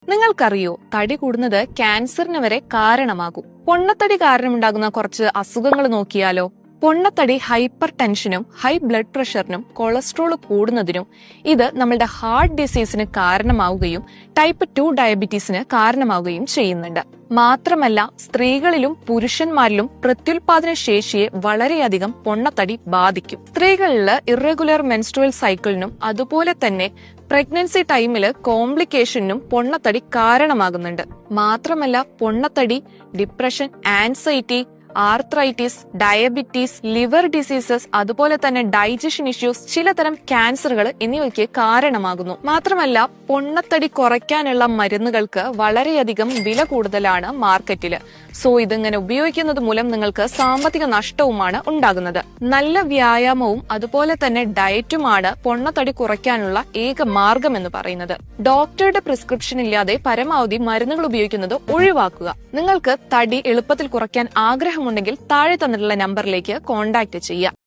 നിങ്ങൾക്കറിയോ, തടി കൂടുന്നത് ക്യാൻസറിന് വരെ കാരണമാകും. പൊണ്ണത്തടി കാരണമുണ്ടാകുന്ന കുറച്ച് അസുഖങ്ങൾ നോക്കിയാലോ. പൊണ്ണത്തടി ഹൈപ്പർ ടെൻഷനും ഹൈ ബ്ലഡ് പ്രഷറിനും കൊളസ്ട്രോൾ കൂടുന്നതിനും ഇത് നമ്മളുടെ ഹാർട്ട് ഡിസീസിന് കാരണമാവുകയും ടൈപ്പ് 2 ഡയബറ്റീസിന് കാരണമാവുകയും ചെയ്യുന്നുണ്ട്. മാത്രമല്ല, സ്ത്രീകളിലും പുരുഷന്മാരിലും പ്രത്യുൽപാദന ശേഷിയെ വളരെയധികം പൊണ്ണത്തടി ബാധിക്കും. സ്ത്രീകളില് ഇറഗുലർ മെൻസ്ട്രുവൽ സൈക്കിളിനും അതുപോലെ തന്നെ പ്രഗ്നൻസി ടൈമില് കോംപ്ലിക്കേഷനും പൊണ്ണത്തടി കാരണമാകുന്നുണ്ട്. മാത്രമല്ല, പൊണ്ണത്തടി depression, anxiety, arthritis, diabetes, liver diseases, അതുപോലെ തന്നെ ഡൈജഷൻ ഇഷ്യൂസ്, ചിലതരം ക്യാൻസറുകൾ എന്നിവയ്ക്ക് കാരണമാകുന്നു. മാത്രമല്ല, പൊണ്ണത്തടി കുറയ്ക്കാനുള്ള മരുന്നുകൾക്ക് വളരെയധികം വില കൂടുതലാണ് മാർക്കറ്റില്. സോ ഇതിങ്ങനെ ഉപയോഗിക്കുന്നത് മൂലം നിങ്ങൾക്ക് സാമ്പത്തിക നഷ്ടവുമാണ് ഉണ്ടാകുന്നത്. നല്ല വ്യായാമവും അതുപോലെ തന്നെ ഡയറ്റുമാണ് പൊണ്ണത്തടി കുറയ്ക്കാനുള്ള ഏക മാർഗം എന്ന് പറയുന്നത്. ഡോക്ടറുടെ പ്രിസ്ക്രിപ്ഷൻ ഇല്ലാതെ പരമാവധി മരുന്നുകൾ ഉപയോഗിക്കുന്നത് ഒഴിവാക്കുക. നിങ്ങൾക്ക് തടി എളുപ്പത്തിൽ കുറയ്ക്കാൻ ആഗ്രഹമുണ്ടെങ്കിൽ താഴെ തന്നിട്ടുള്ള നമ്പറിലേക്ക് കോൺടാക്ട് ചെയ്യുക.